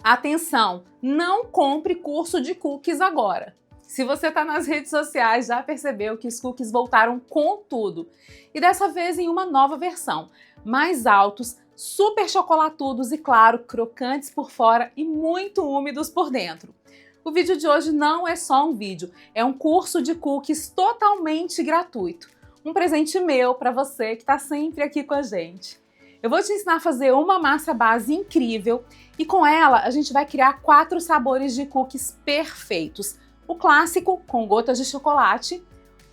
Atenção, não compre curso de cookies agora. Se você está nas redes sociais, já percebeu que os cookies voltaram com tudo. E dessa vez em uma nova versão, mais altos, super chocolatudos e, claro, crocantes por fora e muito úmidos por dentro. O vídeo de hoje não é só um vídeo, é um curso de cookies totalmente gratuito. Um presente meu para você que está sempre aqui com a gente. Eu vou te ensinar a fazer uma massa base incrível e com ela a gente vai criar 4 sabores de cookies perfeitos. O clássico, com gotas de chocolate,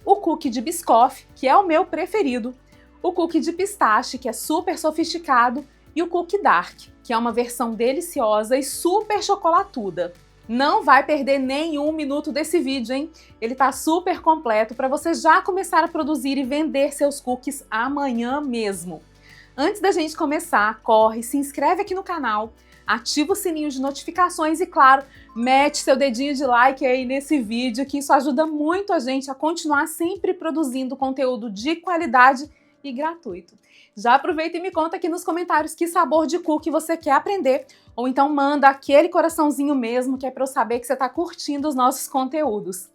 o cookie de biscoff, que é o meu preferido, o cookie de pistache, que é super sofisticado, e o cookie dark, que é uma versão deliciosa e super chocolatuda. Não vai perder nenhum minuto desse vídeo, hein? Ele tá super completo para você já começar a produzir e vender seus cookies amanhã mesmo. Antes da gente começar, corre, se inscreve aqui no canal, ativa o sininho de notificações e, claro, mete seu dedinho de like aí nesse vídeo, que isso ajuda muito a gente a continuar sempre produzindo conteúdo de qualidade e gratuito. Já aproveita e me conta aqui nos comentários que sabor de cookie você quer aprender, ou então manda aquele coraçãozinho mesmo, que é para eu saber que você está curtindo os nossos conteúdos.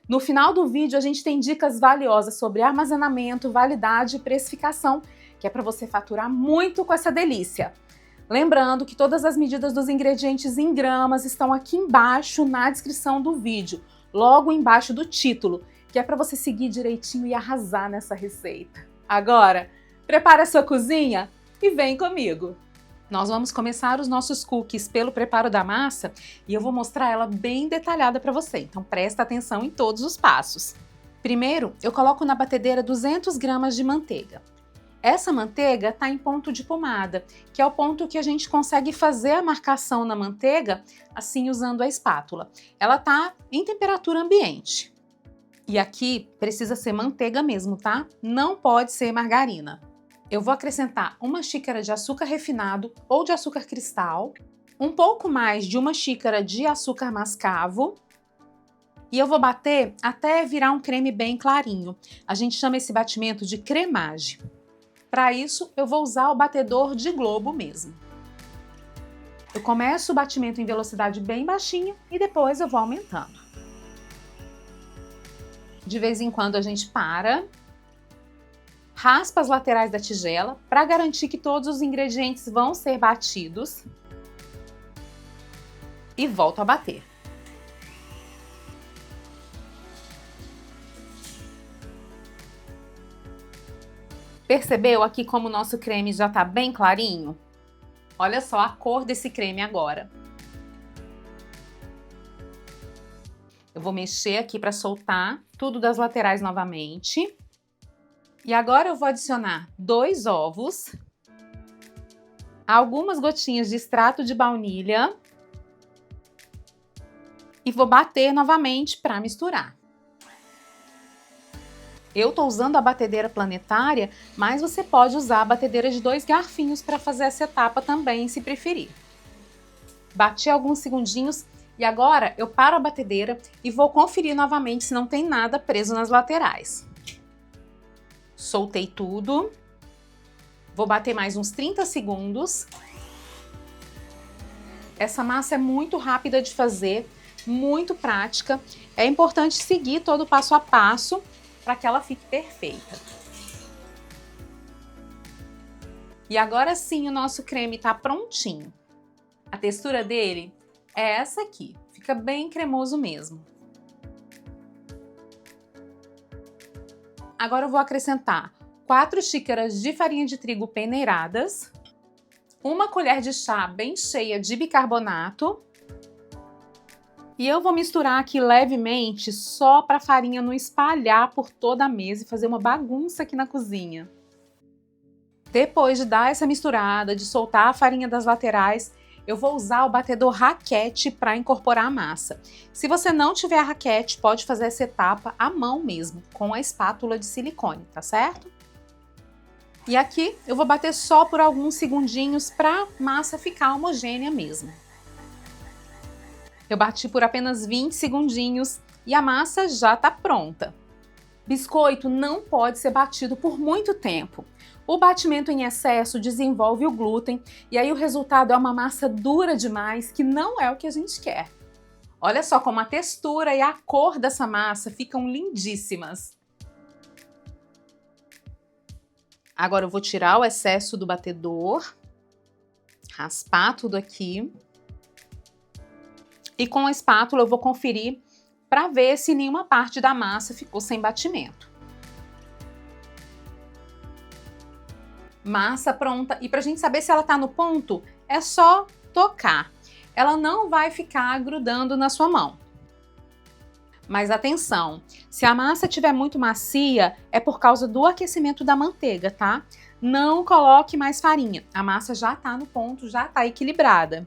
No final do vídeo a gente tem dicas valiosas sobre armazenamento, validade e precificação, que é para você faturar muito com essa delícia. Lembrando que todas as medidas dos ingredientes em gramas estão aqui embaixo na descrição do vídeo, logo embaixo do título, que é para você seguir direitinho e arrasar nessa receita. Agora, prepara a sua cozinha e vem comigo! Nós vamos começar os nossos cookies pelo preparo da massa e eu vou mostrar ela bem detalhada para você, então presta atenção em todos os passos. Primeiro, eu coloco na batedeira 200 gramas de manteiga. Essa manteiga está em ponto de pomada, que é o ponto que a gente consegue fazer a marcação na manteiga, assim usando a espátula. Ela está em temperatura ambiente. E aqui precisa ser manteiga mesmo, tá? Não pode ser margarina. Eu vou acrescentar 1 xícara de açúcar refinado ou de açúcar cristal, um pouco mais de 1 xícara de açúcar mascavo, e eu vou bater até virar um creme bem clarinho. A gente chama esse batimento de cremage. Para isso, eu vou usar o batedor de globo mesmo. Eu começo o batimento em velocidade bem baixinha e depois eu vou aumentando. De vez em quando a gente para, raspa as laterais da tigela para garantir que todos os ingredientes vão ser batidos e volto a bater. Percebeu aqui como o nosso creme já está bem clarinho? Olha só a cor desse creme agora. Eu vou mexer aqui para soltar tudo das laterais novamente. E agora eu vou adicionar 2 ovos, algumas gotinhas de extrato de baunilha e vou bater novamente para misturar. Eu estou usando a batedeira planetária, mas você pode usar a batedeira de 2 garfinhos para fazer essa etapa também, se preferir. Bati alguns segundinhos e agora eu paro a batedeira e vou conferir novamente se não tem nada preso nas laterais. Soltei tudo. Vou bater mais uns 30 segundos. Essa massa é muito rápida de fazer, muito prática. É importante seguir todo o passo a passo para que ela fique perfeita. E agora sim o nosso creme está prontinho. A textura dele é essa aqui, fica bem cremoso mesmo. Agora eu vou acrescentar 4 xícaras de farinha de trigo peneiradas, 1 colher de chá bem cheia de bicarbonato, e eu vou misturar aqui levemente só para a farinha não espalhar por toda a mesa e fazer uma bagunça aqui na cozinha. Depois de dar essa misturada, de soltar a farinha das laterais, eu vou usar o batedor raquete para incorporar a massa. Se você não tiver a raquete, pode fazer essa etapa à mão mesmo, com a espátula de silicone, tá certo? E aqui eu vou bater só por alguns segundinhos para a massa ficar homogênea mesmo. Eu bati por apenas 20 segundinhos e a massa já está pronta. Biscoito não pode ser batido por muito tempo. O batimento em excesso desenvolve o glúten e aí o resultado é uma massa dura demais, que não é o que a gente quer. Olha só como a textura e a cor dessa massa ficam lindíssimas. Agora eu vou tirar o excesso do batedor, raspar tudo aqui. E com a espátula eu vou conferir para ver se nenhuma parte da massa ficou sem batimento. Massa pronta. E para a gente saber se ela está no ponto, é só tocar. Ela não vai ficar grudando na sua mão. Mas atenção, se a massa estiver muito macia, é por causa do aquecimento da manteiga, tá? Não coloque mais farinha. A massa já está no ponto, já está equilibrada.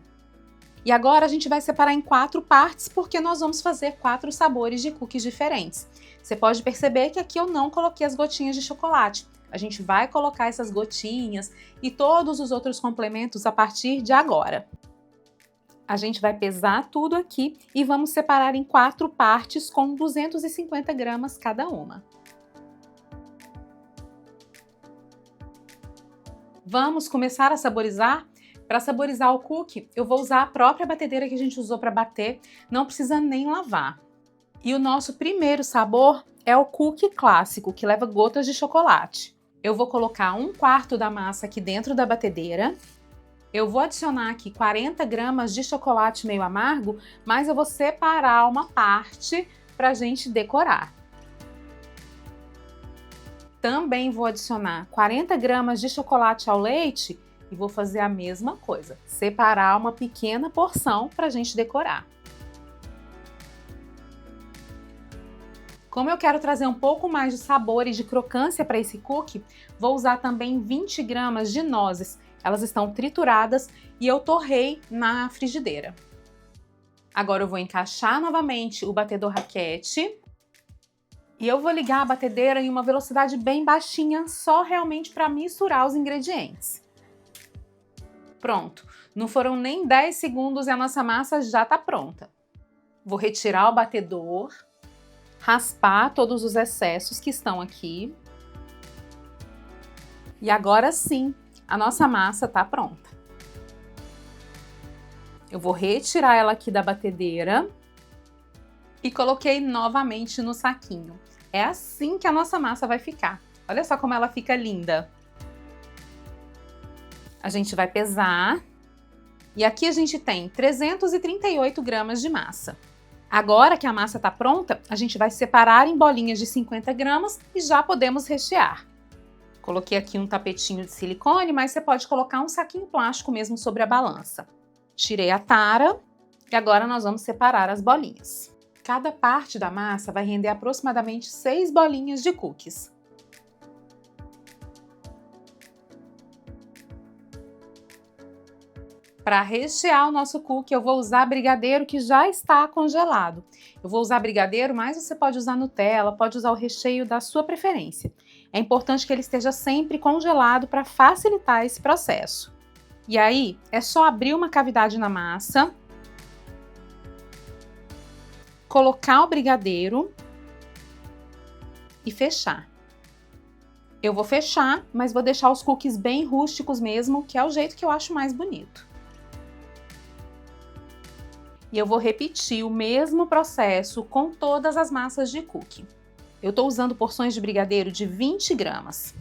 E agora a gente vai separar em 4 partes, porque nós vamos fazer 4 sabores de cookies diferentes. Você pode perceber que aqui eu não coloquei as gotinhas de chocolate. A gente vai colocar essas gotinhas e todos os outros complementos a partir de agora. A gente vai pesar tudo aqui e vamos separar em 4 partes com 250 gramas cada uma. Vamos começar a saborizar? Para saborizar o cookie, eu vou usar a própria batedeira que a gente usou para bater, não precisa nem lavar. E o nosso primeiro sabor é o cookie clássico, que leva gotas de chocolate. Eu vou colocar 1/4 da massa aqui dentro da batedeira. Eu vou adicionar aqui 40 gramas de chocolate meio amargo, mas eu vou separar uma parte para a gente decorar. Também vou adicionar 40 gramas de chocolate ao leite e vou fazer a mesma coisa, separar uma pequena porção para a gente decorar. Como eu quero trazer um pouco mais de sabor e de crocância para esse cookie, vou usar também 20 gramas de nozes. Elas estão trituradas e eu torrei na frigideira. Agora eu vou encaixar novamente o batedor raquete e eu vou ligar a batedeira em uma velocidade bem baixinha, só realmente para misturar os ingredientes. Pronto, não foram nem 10 segundos e a nossa massa já está pronta. Vou retirar o batedor, raspar todos os excessos que estão aqui. E agora sim, a nossa massa está pronta. Eu vou retirar ela aqui da batedeira e coloquei novamente no saquinho. É assim que a nossa massa vai ficar. Olha só como ela fica linda. A gente vai pesar e aqui a gente tem 338 gramas de massa. Agora que a massa está pronta, a gente vai separar em bolinhas de 50 gramas e já podemos rechear. Coloquei aqui um tapetinho de silicone, mas você pode colocar um saquinho plástico mesmo sobre a balança. Tirei a tara e agora nós vamos separar as bolinhas. Cada parte da massa vai render aproximadamente 6 bolinhas de cookies. Para rechear o nosso cookie, eu vou usar brigadeiro que já está congelado. Eu vou usar brigadeiro, mas você pode usar Nutella, pode usar o recheio da sua preferência. É importante que ele esteja sempre congelado para facilitar esse processo. E aí, é só abrir uma cavidade na massa, colocar o brigadeiro e fechar. Eu vou fechar, mas vou deixar os cookies bem rústicos mesmo, que é o jeito que eu acho mais bonito. E eu vou repetir o mesmo processo com todas as massas de cookie. Eu estou usando porções de brigadeiro de 20 gramas.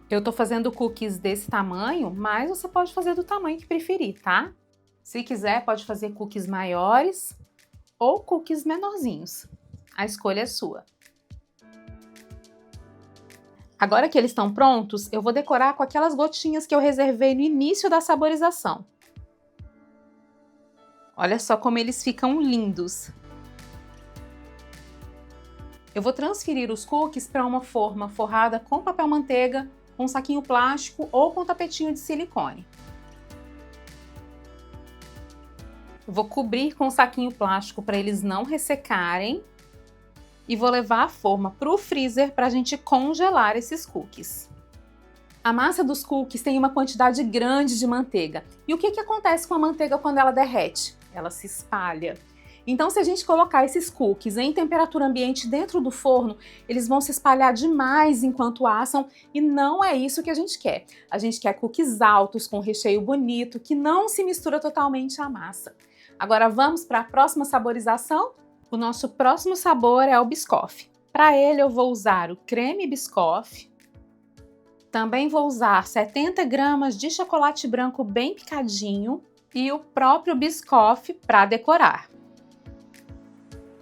Eu estou fazendo cookies desse tamanho, mas você pode fazer do tamanho que preferir, tá? Se quiser, pode fazer cookies maiores ou cookies menorzinhos. A escolha é sua. Agora que eles estão prontos, eu vou decorar com aquelas gotinhas que eu reservei no início da saborização. Olha só como eles ficam lindos. Eu vou transferir os cookies para uma forma forrada com papel manteiga, com saquinho plástico ou com tapetinho de silicone. Eu vou cobrir com saquinho plástico para eles não ressecarem e vou levar a forma para o freezer para a gente congelar esses cookies. A massa dos cookies tem uma quantidade grande de manteiga. E o que acontece com a manteiga quando ela derrete? Ela se espalha. Então, se a gente colocar esses cookies em temperatura ambiente dentro do forno, eles vão se espalhar demais enquanto assam e não é isso que a gente quer. A gente quer cookies altos, com recheio bonito, que não se mistura totalmente à massa. Agora vamos para a próxima saborização? O nosso próximo sabor é o Biscoff. Para ele eu vou usar o creme Biscoff. Também vou usar 70 gramas de chocolate branco bem picadinho e o próprio Biscoff para decorar.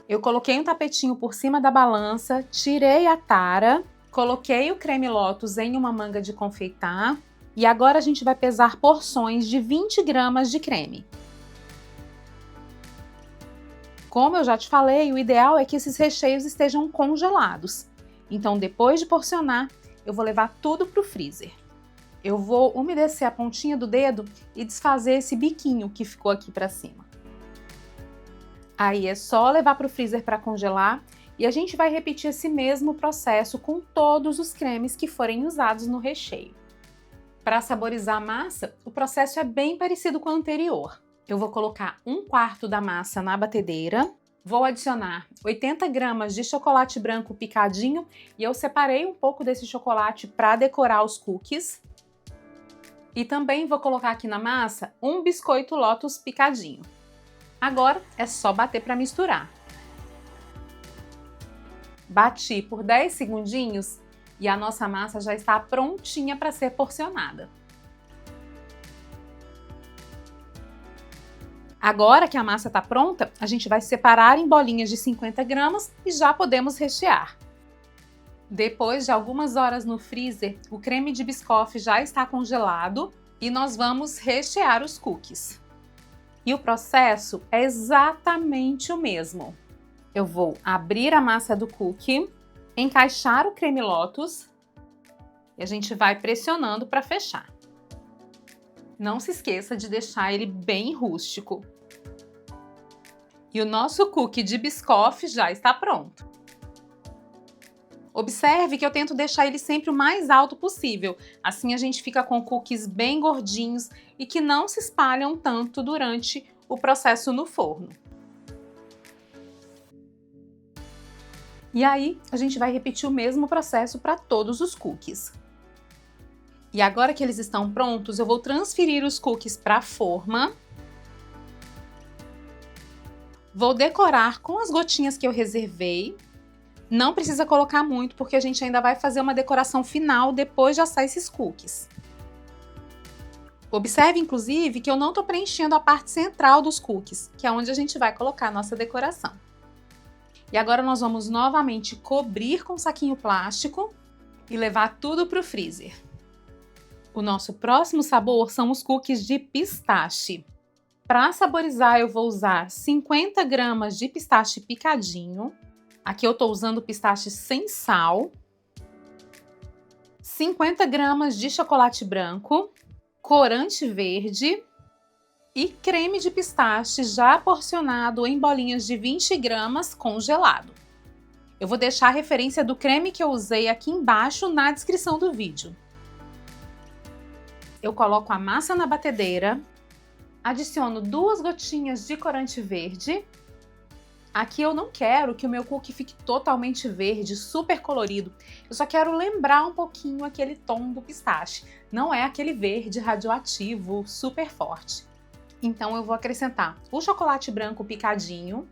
Eu coloquei um tapetinho por cima da balança, tirei a tara, coloquei o creme Lotus em uma manga de confeitar e agora a gente vai pesar porções de 20 gramas de creme. Como eu já te falei, o ideal é que esses recheios estejam congelados. Então, depois de porcionar, eu vou levar tudo para o freezer. Eu vou umedecer a pontinha do dedo e desfazer esse biquinho que ficou aqui para cima. Aí é só levar para o freezer para congelar e a gente vai repetir esse mesmo processo com todos os cremes que forem usados no recheio. Para saborizar a massa, o processo é bem parecido com o anterior. Eu vou colocar 1/4 da massa na batedeira, vou adicionar 80 gramas de chocolate branco picadinho e eu separei um pouco desse chocolate para decorar os cookies. E também vou colocar aqui na massa um biscoito Lotus picadinho. Agora é só bater para misturar. Bati por 10 segundinhos e a nossa massa já está prontinha para ser porcionada. Agora que a massa está pronta, a gente vai separar em bolinhas de 50 gramas e já podemos rechear. Depois de algumas horas no freezer, o creme de Biscoff já está congelado e nós vamos rechear os cookies. E o processo é exatamente o mesmo. Eu vou abrir a massa do cookie, encaixar o creme Lotus e a gente vai pressionando para fechar. Não se esqueça de deixar ele bem rústico. E o nosso cookie de Biscoff já está pronto. Observe que eu tento deixar ele sempre o mais alto possível. Assim a gente fica com cookies bem gordinhos e que não se espalham tanto durante o processo no forno. E aí a gente vai repetir o mesmo processo para todos os cookies. E agora que eles estão prontos, eu vou transferir os cookies para a forma. Vou decorar com as gotinhas que eu reservei. Não precisa colocar muito, porque a gente ainda vai fazer uma decoração final depois de assar esses cookies. Observe, inclusive, que eu não estou preenchendo a parte central dos cookies, que é onde a gente vai colocar a nossa decoração. E agora nós vamos novamente cobrir com saquinho plástico e levar tudo para o freezer. O nosso próximo sabor são os cookies de pistache. Para saborizar, eu vou usar 50 gramas de pistache picadinho. Aqui eu estou usando pistache sem sal. 50 gramas de chocolate branco, corante verde e creme de pistache já porcionado em bolinhas de 20 gramas congelado. Eu vou deixar a referência do creme que eu usei aqui embaixo na descrição do vídeo. Eu coloco a massa na batedeira, adiciono 2 gotinhas de corante verde. Aqui eu não quero que o meu cookie fique totalmente verde, super colorido. Eu só quero lembrar um pouquinho aquele tom do pistache. Não é aquele verde radioativo super forte. Então eu vou acrescentar o chocolate branco picadinho,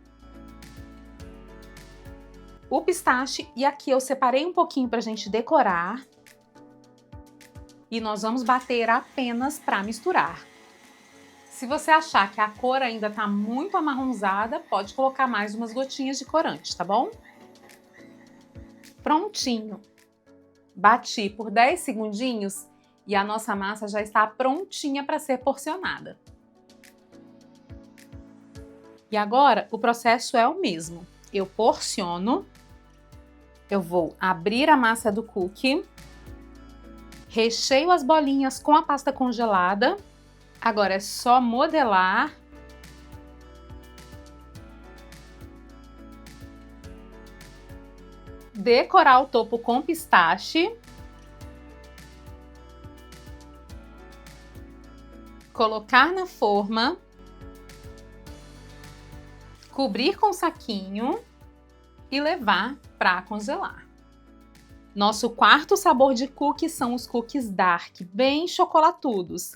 o pistache e aqui eu separei um pouquinho para a gente decorar. E nós vamos bater apenas para misturar. Se você achar que a cor ainda está muito amarronzada, pode colocar mais umas gotinhas de corante, tá bom? Prontinho! Bati por 10 segundinhos e a nossa massa já está prontinha para ser porcionada. E agora o processo é o mesmo. Eu porciono, eu vou abrir a massa do cookie, recheio as bolinhas com a pasta congelada. Agora é só modelar. Decorar o topo com pistache. Colocar na forma. cobrir com saquinho e levar para congelar. Nosso quarto sabor de cookies são os cookies dark, bem chocolatudos.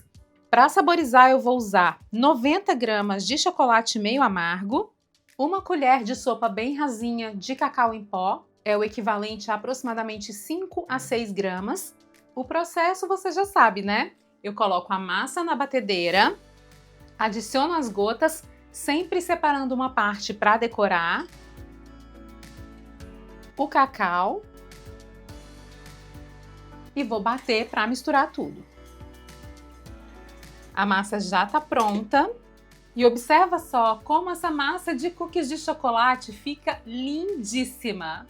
Para saborizar, eu vou usar 90 gramas de chocolate meio amargo, uma colher de sopa bem rasinha de cacau em pó, é o equivalente a aproximadamente 5 a 6 gramas. O processo você já sabe, né? Eu coloco a massa na batedeira, adiciono as gotas, sempre separando uma parte para decorar, o cacau e vou bater para misturar tudo. A massa já está pronta e observa só como essa massa de cookies de chocolate fica lindíssima.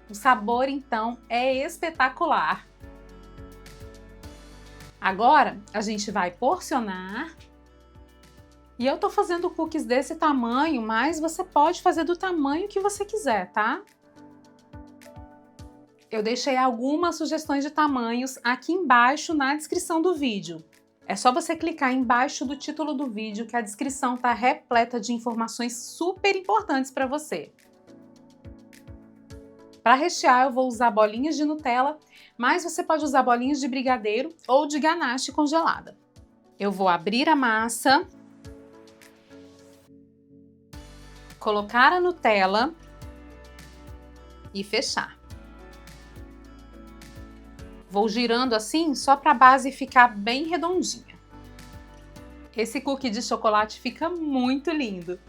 O sabor, então, é espetacular. Agora, a gente vai porcionar. E eu tô fazendo cookies desse tamanho, mas você pode fazer do tamanho que você quiser, tá? Eu deixei algumas sugestões de tamanhos aqui embaixo na descrição do vídeo. É só você clicar embaixo do título do vídeo que a descrição tá repleta de informações super importantes para você. Para rechear, eu vou usar bolinhas de Nutella, mas você pode usar bolinhas de brigadeiro ou de ganache congelada. Eu vou abrir a massa, colocar a Nutella e fechar. Vou girando assim só para a base ficar bem redondinha. Esse cookie de chocolate fica muito lindo.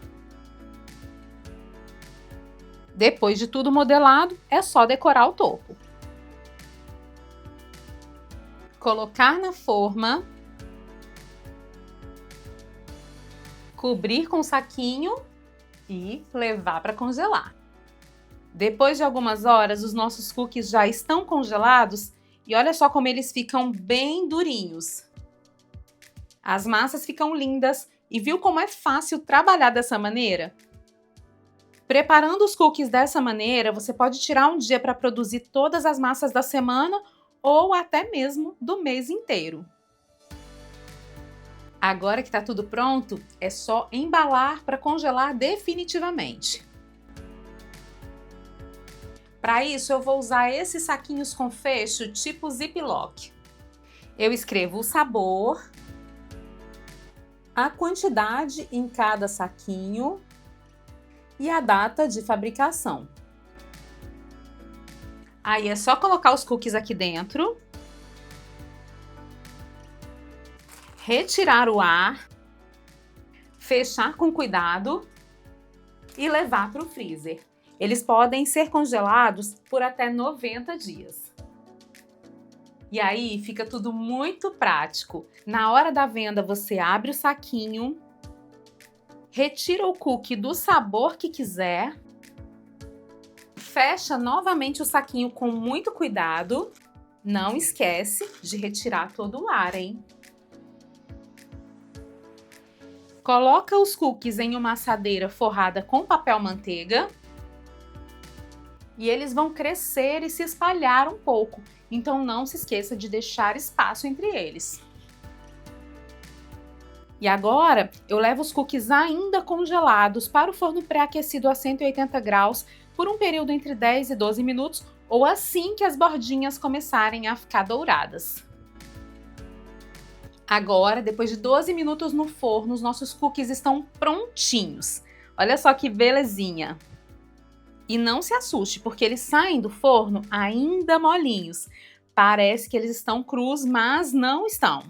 Depois de tudo modelado, é só decorar o topo. Colocar na forma. Cobrir com saquinho e levar para congelar. Depois de algumas horas, os nossos cookies já estão congelados e olha só como eles ficam bem durinhos. As massas ficam lindas e viu como é fácil trabalhar dessa maneira? Preparando os cookies dessa maneira, você pode tirar um dia para produzir todas as massas da semana ou até mesmo do mês inteiro. Agora que está tudo pronto, é só embalar para congelar definitivamente. Para isso, eu vou usar esses saquinhos com fecho tipo Ziploc. Eu escrevo o sabor, a quantidade em cada saquinho e a data de fabricação. Aí é só colocar os cookies aqui dentro, retirar o ar, fechar com cuidado e levar para o freezer. Eles podem ser congelados por até 90 dias. E aí fica tudo muito prático. Na hora da venda, você abre o saquinho, retira o cookie do sabor que quiser, fecha novamente o saquinho com muito cuidado. Não esquece de retirar todo o ar, hein? Coloca os cookies em uma assadeira forrada com papel manteiga. E eles vão crescer e se espalhar um pouco, então não se esqueça de deixar espaço entre eles. E agora eu levo os cookies ainda congelados para o forno pré-aquecido a 180 graus por um período entre 10 e 12 minutos ou assim que as bordinhas começarem a ficar douradas. Agora, depois de 12 minutos no forno, os nossos cookies estão prontinhos. Olha só que belezinha! E não se assuste, porque eles saem do forno ainda molinhos. Parece que eles estão crus, mas não estão.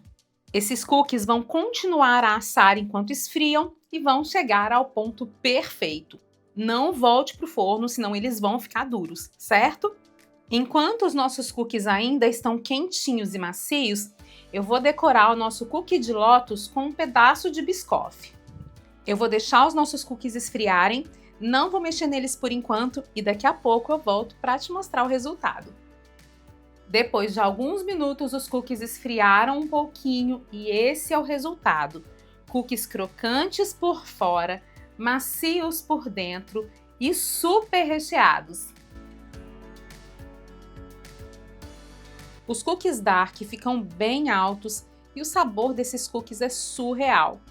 Esses cookies vão continuar a assar enquanto esfriam e vão chegar ao ponto perfeito. Não volte para o forno, senão eles vão ficar duros, certo? Enquanto os nossos cookies ainda estão quentinhos e macios, eu vou decorar o nosso cookie de lótus com um pedaço de biscoff. Eu vou deixar os nossos cookies esfriarem. Não vou mexer neles por enquanto e daqui a pouco eu volto para te mostrar o resultado. Depois de alguns minutos, os cookies esfriaram um pouquinho e esse é o resultado. Cookies crocantes por fora, macios por dentro e super recheados. Os cookies dark ficam bem altos e o sabor desses cookies é surreal.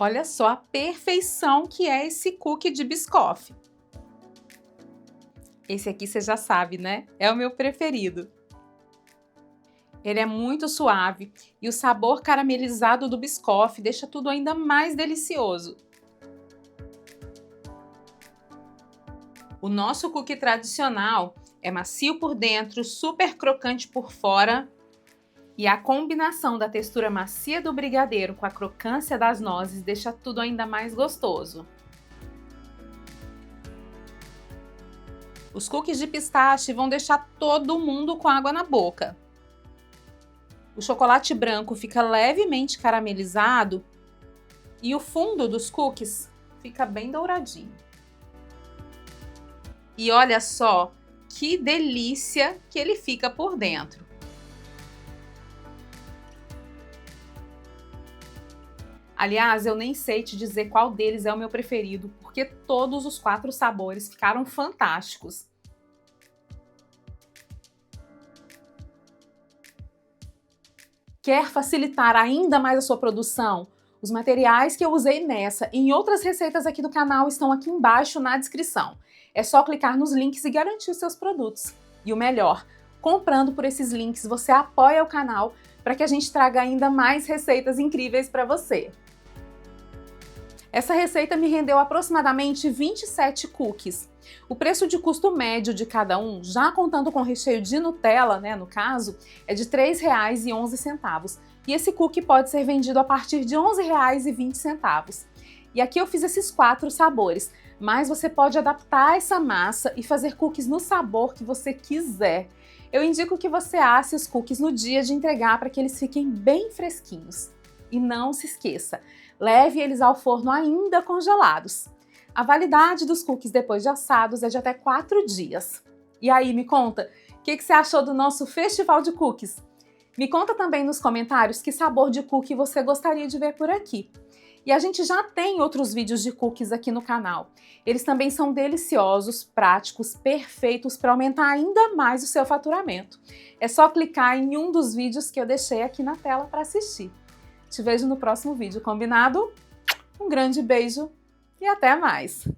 Olha só a perfeição que é esse cookie de Biscoff. Esse aqui você já sabe, né? É o meu preferido. Ele é muito suave e o sabor caramelizado do Biscoff deixa tudo ainda mais delicioso. O nosso cookie tradicional é macio por dentro, super crocante por fora. E a combinação da textura macia do brigadeiro com a crocância das nozes deixa tudo ainda mais gostoso. Os cookies de pistache vão deixar todo mundo com água na boca. O chocolate branco fica levemente caramelizado e o fundo dos cookies fica bem douradinho. E olha só que delícia que ele fica por dentro. Aliás, eu nem sei te dizer qual deles é o meu preferido, porque todos os 4 sabores ficaram fantásticos. Quer facilitar ainda mais a sua produção? Os materiais que eu usei nessa e em outras receitas aqui do canal estão aqui embaixo na descrição. É só clicar nos links e garantir os seus produtos. E o melhor, comprando por esses links você apoia o canal para que a gente traga ainda mais receitas incríveis para você. Essa receita me rendeu aproximadamente 27 cookies. O preço de custo médio de cada um, já contando com recheio de Nutella, né, no caso, é de R$ 3,11. E esse cookie pode ser vendido a partir de R$ 11,20. E aqui eu fiz esses 4 sabores, mas você pode adaptar essa massa e fazer cookies no sabor que você quiser. Eu indico que você asse os cookies no dia de entregar para que eles fiquem bem fresquinhos. E não se esqueça, leve eles ao forno ainda congelados. A validade dos cookies depois de assados é de até 4 dias. E aí, me conta, o que você achou do nosso festival de cookies? Me conta também nos comentários que sabor de cookie você gostaria de ver por aqui. E a gente já tem outros vídeos de cookies aqui no canal. Eles também são deliciosos, práticos, perfeitos para aumentar ainda mais o seu faturamento. É só clicar em um dos vídeos que eu deixei aqui na tela para assistir. Te vejo no próximo vídeo, combinado? Um grande beijo e até mais!